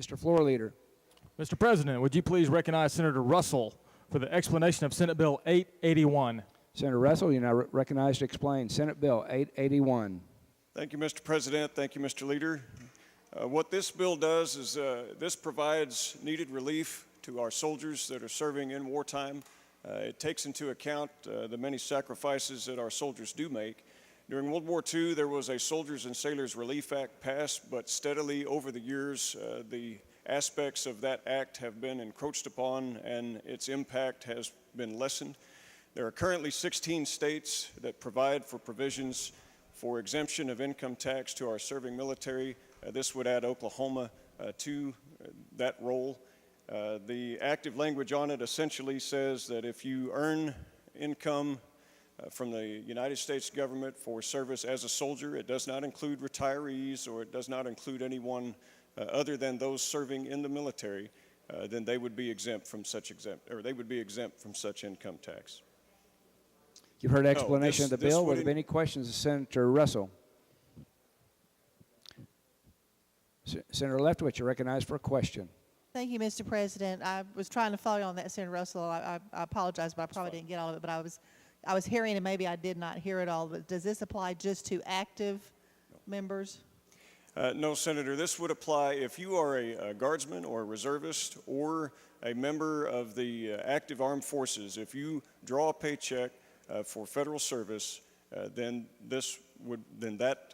Mr. Floor Leader. Mr. President, would you please recognize Senator Russell for the explanation of Senate Bill 881? Senator Russell, you're now recognized to explain Senate Bill 881. Thank you, Mr. President. Thank you, Mr. Leader. What this bill does is this provides needed relief to our soldiers that are serving in wartime. It takes into account the many sacrifices that our soldiers do make. During World War II, there was a Soldiers and Sailors Relief Act passed, but steadily over the years, the aspects of that act have been encroached upon and its impact has been lessened. There are currently 16 states that provide for provisions for exemption of income tax to our serving military. This would add Oklahoma to that role. The active language on it essentially says that if you earn income from the United States government for service as a soldier, it does not include retirees or it does not include anyone other than those serving in the military, then they would be exempt from such income tax. You've heard explanation of the bill. Would there be any questions of Senator Russell? Senator Leftwich, you're recognized for a question. Thank you, Mr. President. I was trying to follow you on that, Senator Russell. I apologize, but I probably didn't get all of it. But I was hearing, and maybe I did not hear it all. But does this apply just to active members? No, Senator. This would apply if you are a guardsman or a reservist or a member of the active armed forces. If you draw a paycheck for federal service, then that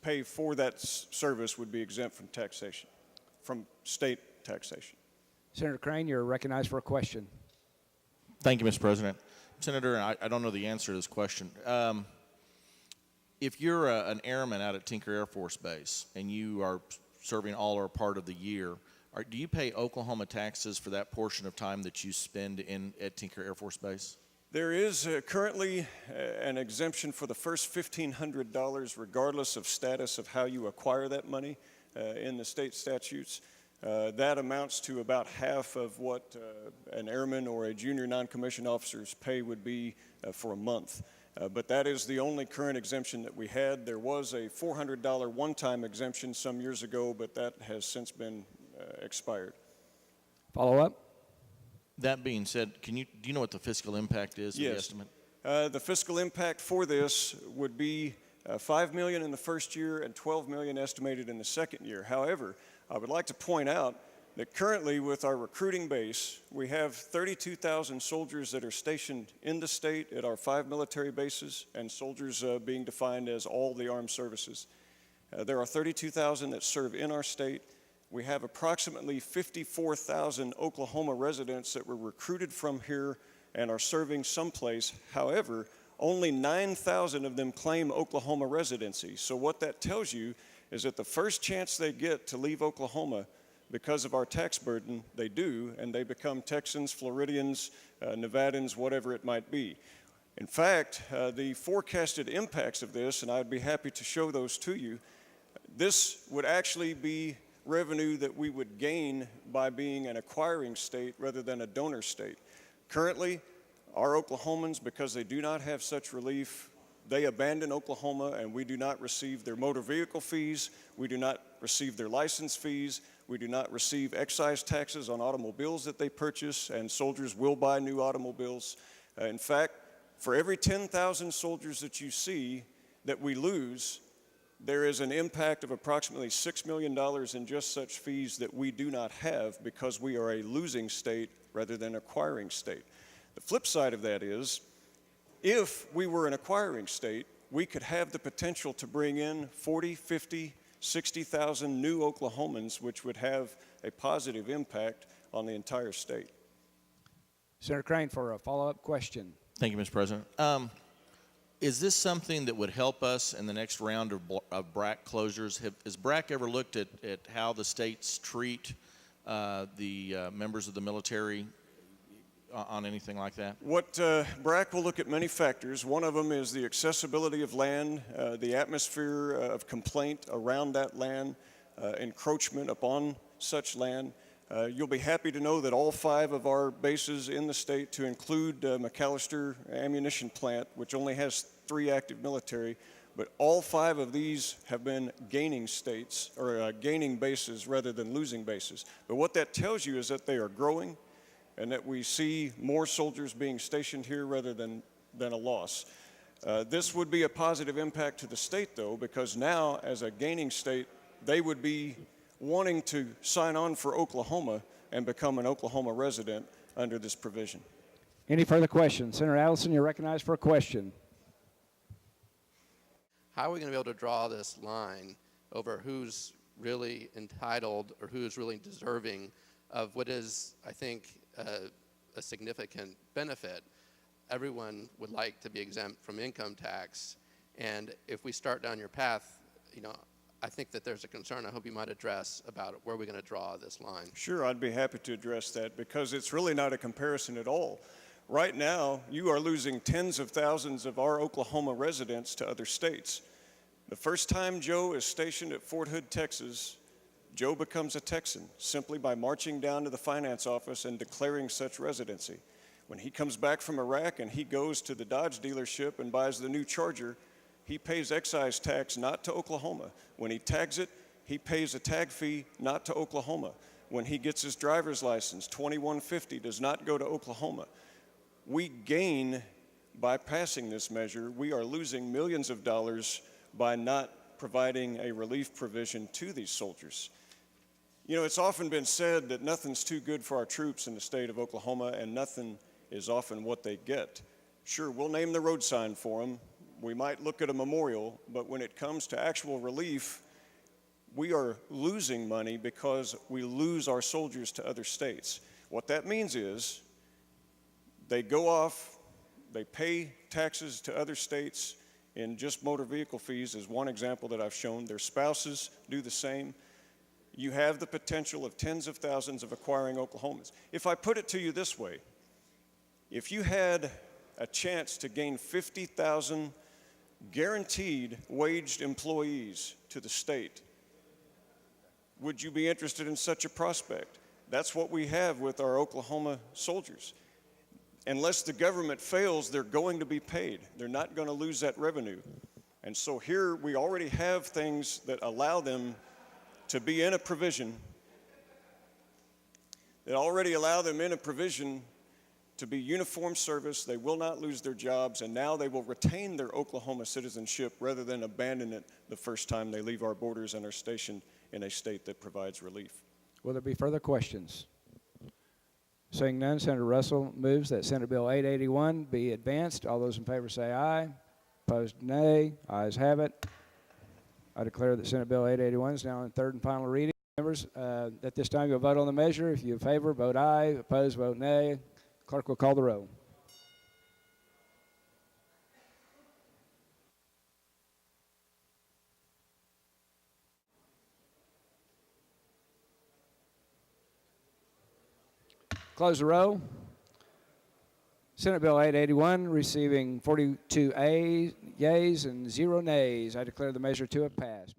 pay for that service would be exempt from taxation, from state taxation. Senator Crane, you're recognized for a question. Thank you, Mr. President. Senator, I don't know the answer to this question. If you're an airman out at Tinker Air Force Base and you are serving all or part of the year, do you pay Oklahoma taxes for that portion of time that you spend at Tinker Air Force Base? There is currently an exemption for the first $1,500 regardless of status of how you acquire that money in the state statutes. That amounts to about half of what an airman or a junior non-commissioned officer's pay would be for a month. But that is the only current exemption that we had. There was a $400 one-time exemption some years ago, but that has since been expired. Follow up? That being said, do you know what the fiscal impact is? Yes. The estimate? The fiscal impact for this would be $5 million in the first year and $12 million estimated in the second year. However, I would like to point out that currently with our recruiting base, we have 32,000 soldiers that are stationed in the state at our 5 military bases, and soldiers being defined as all the armed services. There are 32,000 that serve in our state. We have approximately 54,000 Oklahoma residents that were recruited from here and are serving someplace. However, only 9,000 of them claim Oklahoma residency. So what that tells you is that the first chance they get to leave Oklahoma, because of our tax burden, they do, and they become Texans, Floridians, Nevadans, whatever it might be. In fact, the forecasted impacts of this, and I'd be happy to show those to you, this would actually be revenue that we would gain by being an acquiring state rather than a donor state. Currently, our Oklahomans, because they do not have such relief, they abandon Oklahoma, and we do not receive their motor vehicle fees, we do not receive their license fees, we do not receive excise taxes on automobiles that they purchase, and soldiers will buy new automobiles. In fact, for every 10,000 soldiers that you see that we lose, there is an impact of approximately $6 million in just such fees that we do not have because we are a losing state rather than acquiring state. The flip side of that is, if we were an acquiring state, we could have the potential to bring in 40, 50, 60,000 new Oklahomans, which would have a positive impact on the entire state. Senator Crane for a follow-up question. Thank you, Mr. President. Is this something that would help us in the next round of BRAC closures? Has BRAC ever looked at how the states treat the members of the military on anything like that? What BRAC will look at many factors. One of them is the accessibility of land, the atmosphere of complaint around that land, encroachment upon such land. You'll be happy to know that all 5 of our bases in the state, to include McAllister Ammunition Plant, which only has 3 active military, But all 5 of these have been gaining states, or gaining bases rather than losing bases. But what that tells you is that they are growing and that we see more soldiers being stationed here rather than a loss. This would be a positive impact to the state, though, because now, as a gaining state, they would be wanting to sign on for Oklahoma and become an Oklahoma resident under this provision. Any further questions? Senator Allison, you're recognized for a question. How are we going to be able to draw this line over who's really entitled or who's really deserving of what is, I think, a significant benefit? Everyone would like to be exempt from income tax, and if we start down your path, I think that there's a concern I hope you might address about where we're going to draw this line. Sure, I'd be happy to address that because it's really not a comparison at all. Right now, you are losing tens of thousands of our Oklahoma residents to other states. The first time Joe is stationed at Fort Hood, Texas, Joe becomes a Texan simply by marching down to the finance office and declaring such residency. When he comes back from Iraq and he goes to the Dodge dealership and buys the new Charger, he pays excise tax not to Oklahoma. When he tags it, he pays a tag fee not to Oklahoma. When he gets his driver's license, $21.50 does not go to Oklahoma. We gain by passing this measure. We are losing millions of dollars by not providing a relief provision to these soldiers. It's often been said that nothing's too good for our troops in the state of Oklahoma, and nothing is often what they get. Sure, we'll name the road sign for them. We might look at a memorial, but when it comes to actual relief, we are losing money because we lose our soldiers to other states. What that means is they go off, they pay taxes to other states in just motor vehicle fees is one example that I've shown. Their spouses do the same. You have the potential of tens of thousands of acquiring Oklahomans. If I put it to you this way, if you had a chance to gain 50,000 guaranteed waged employees to the state, would you be interested in such a prospect? That's what we have with our Oklahoma soldiers. Unless the government fails, they're going to be paid. They're not going to lose that revenue. And so here we already have things that allow them to be in a provision, to be uniform service. They will not lose their jobs, and now they will retain their Oklahoma citizenship rather than abandon it the first time they leave our borders and are stationed in a state that provides relief. Will there be further questions? Seeing none, Senator Russell moves that Senate Bill 881 be advanced. All those in favor say aye. Opposed, nay. Ayes have it. I declare that Senate Bill 881 is now in third and final reading. Members, at this time you'll vote on the measure. If you favor, vote aye. Opposed, vote nay. Clerk will call the roll. Close the roll. Senate Bill 881 receiving 42 yeas and 0 nays. I declare the measure to have passed.